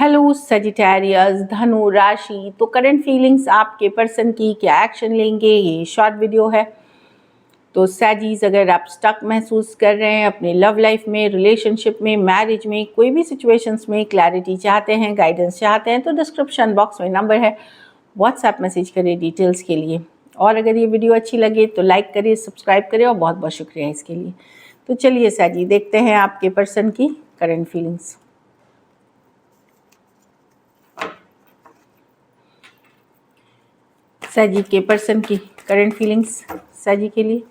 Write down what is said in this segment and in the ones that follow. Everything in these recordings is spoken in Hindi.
हेलो सजिटेरियस, धनु राशि। तो करंट फीलिंग्स आपके पर्सन की, क्या एक्शन लेंगे, ये शॉर्ट वीडियो है। तो सैजीज, अगर आप स्टक महसूस कर रहे हैं अपने लव लाइफ में, रिलेशनशिप में, मैरिज में, कोई भी सिचुएशंस में क्लैरिटी चाहते हैं, गाइडेंस चाहते हैं, तो डिस्क्रिप्शन बॉक्स में नंबर है, व्हाट्सएप मैसेज करें डिटेल्स के लिए। और अगर ये वीडियो अच्छी लगे तो लाइक करिए, सब्सक्राइब करिए, और बहुत बहुत शुक्रिया इसके लिए। तो चलिए सैजी, देखते हैं आपके पर्सन की करंट फीलिंग्स। सैजी के पर्सन की करंट फीलिंग्स सैजी के लिए।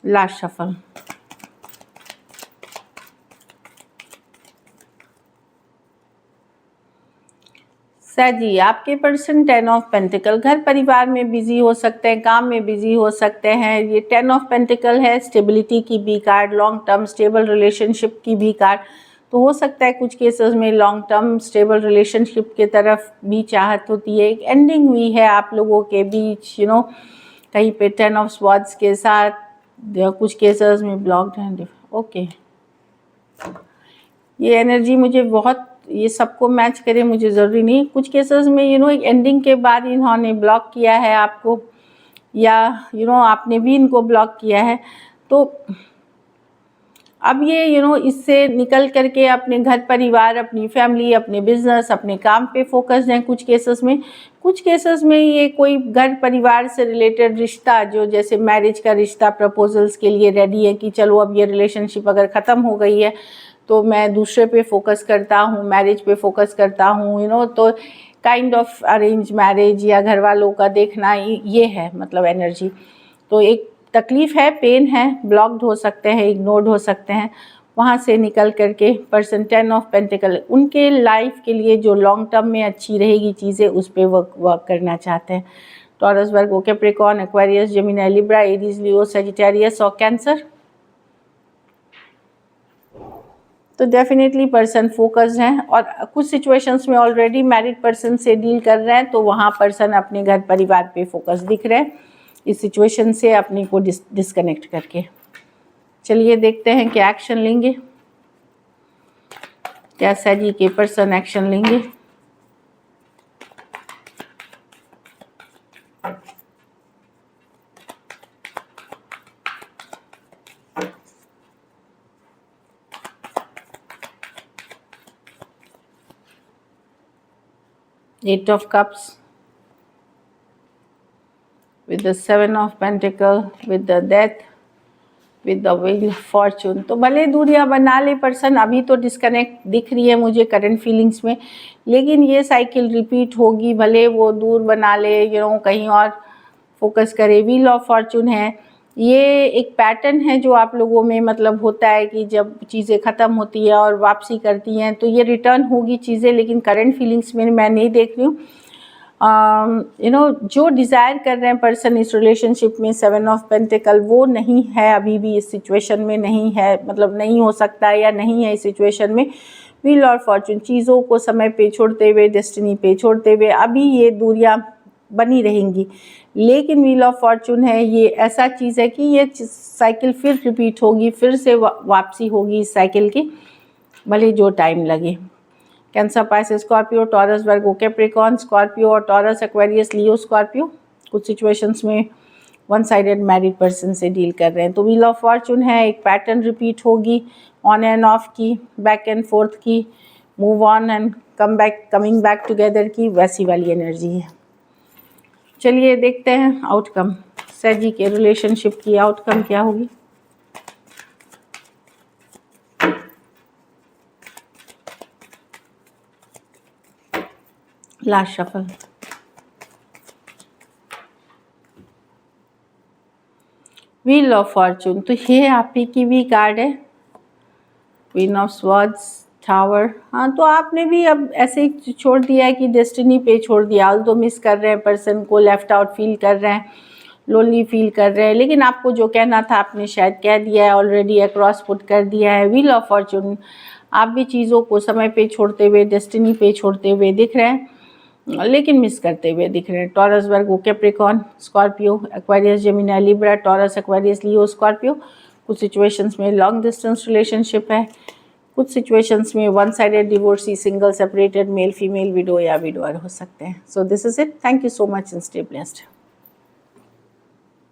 Last shuffle. सैजी, आपके पर्सन 10 ऑफ पेंटिकल, घर परिवार में बिजी हो सकते हैं, काम में बिजी हो सकते हैं। ये 10 ऑफ पेंटिकल है, स्टेबिलिटी की भी card, long term stable relationship की भी कार्ड। तो हो सकता है कुछ केसेस में लॉन्ग टर्म स्टेबल रिलेशनशिप की तरफ भी चाहत होती है। एक एंडिंग हुई है आप लोगों के बीच, कहीं पे 10 ऑफ स्वॉर्ड्स के साथ, कुछ केसेस में ब्लॉक्ड हैं। ओके, ये एनर्जी मुझे बहुत, ये सबको मैच करे मुझे ज़रूरी नहीं। कुछ केसेस में एक एंडिंग के बाद इन्होंने ब्लॉक किया है आपको, या आपने भी इनको ब्लॉक किया है। तो अब ये इससे निकल करके अपने घर परिवार, अपनी फैमिली, अपने बिजनेस, अपने काम पे फोकस्ड हैं। कुछ केसेस में ये कोई घर परिवार से रिलेटेड रिश्ता, जो जैसे मैरिज का रिश्ता, प्रपोजल्स के लिए रेडी है कि चलो अब ये रिलेशनशिप अगर ख़त्म हो गई है तो मैं दूसरे पे फोकस करता हूँ, मैरिज पे फोकस करता हूँ। तो काइंड ऑफ अरेंज मैरिज या घर वालों का देखना, ये है मतलब एनर्जी। तो एक तकलीफ़ है, पेन है, ब्लॉक्ड हो सकते हैं, इग्नोर्ड हो सकते हैं। वहाँ से निकल करके पर्सन 10 ऑफ पेंटिकल, उनके लाइफ के लिए जो लॉन्ग टर्म में अच्छी रहेगी चीज़ें, उस पर वर्क करना चाहते हैं। Taurus, Virgo, Capricorn, Aquarius, Gemini, Libra, Aries, Leo, Sagittarius और कैंसर। तो डेफिनेटली पर्सन फोकस्ड हैं, और कुछ सिचुएशंस में ऑलरेडी मैरिड पर्सन से डील कर रहे हैं, तो वहाँ पर्सन अपने घर परिवार पे फोकस दिख रहे हैं इस सिचुएशन से अपने को डिस्कनेक्ट करके। चलिए देखते हैं क्या एक्शन लेंगे, क्या सैजी के पर्सन एक्शन लेंगे। Eight of Cups, with the 7 of Pentacle, with the Death, with the Wheel of Fortune। तो भले दूरियां बना ले पर्सन, अभी तो डिस्कनेक्ट दिख रही है मुझे करंट फीलिंग्स में, लेकिन ये साइकिल रिपीट होगी। भले वो दूर बना ले, कहीं और फोकस करे। व्हील ऑफ फॉर्चून है, ये एक पैटर्न है जो आप लोगों में मतलब होता है कि जब चीज़ें ख़त्म होती है और वापसी करती हैं तो ये रिटर्न होगी चीज़ें, लेकिन करंट फीलिंग्स में मैं नहीं देख रही हूँ। जो डिज़ायर कर रहे हैं पर्सन इस रिलेशनशिप में, 7 ऑफ पेंटिकल, वो नहीं है अभी भी इस सिचुएशन में, नहीं है, मतलब नहीं हो सकता है या नहीं है इस सिचुएशन में। व्हील और फॉर्चून, चीज़ों को समय पे छोड़ते हुए, डेस्टिनी पे छोड़ते हुए अभी ये दूरियां बनी रहेंगी। लेकिन व्हील ऑफ फॉर्चून है, ये ऐसा चीज़ है कि ये साइकिल फिर रिपीट होगी, फिर से वापसी होगी इस साइकिल की, भले जो टाइम लगे। Cancer, Pisces, Scorpio, taurus, Virgo, Capricorn, Scorpio और टॉरस, एक्वेरियस, लियो, स्कॉर्पियो। कुछ सिचुएशंस में वन साइडेड मैरिड पर्सन से डील कर रहे हैं। तो व्हील ऑफ फॉर्चून है, एक पैटर्न रिपीट होगी, ऑन एंड ऑफ की, बैक एंड फोर्थ की, move on and coming back together की, वैसी वाली एनर्जी है। चलिए देखते हैं आउटकम, सैजी के रिलेशनशिप की आउटकम क्या होगी। Last shuffle. Wheel of Fortune, तो ये आप ही की भी कार्ड है, क्वीन ऑफ स्वॉर्ड्स, टावर। हाँ, तो आपने भी अब ऐसे ही छोड़ दिया है कि डेस्टिनी पे छोड़ दिया। ऑल्दो मिस कर रहे हैं पर्सन को, लेफ्ट आउट फील कर रहे हैं, लोनली फील कर रहे हैं, लेकिन आपको जो कहना था आपने शायद कह दिया है ऑलरेडी, अक्रॉस पुट कर दिया है। व्हील ऑफ फॉर्चून, आप भी चीज़ों को समय पे छोड़ते हुए, डेस्टिनी पे छोड़ते हुए दिख रहे हैं। लेकिन मिस करते हुए दिख रहे हैं। Taurus, Virgo, Capricorn, Scorpio, Aquarius, Gemini, Libra, Taurus, Aquarius, Leo, Scorpio. कुछ सिचुएशंस में लॉन्ग डिस्टेंस रिलेशनशिप है, कुछ सिचुएशंस में one sided divorcee, single, separated, male female, widow या विडोअर हो सकते हैं। So this is it. Thank you so much and stay blessed.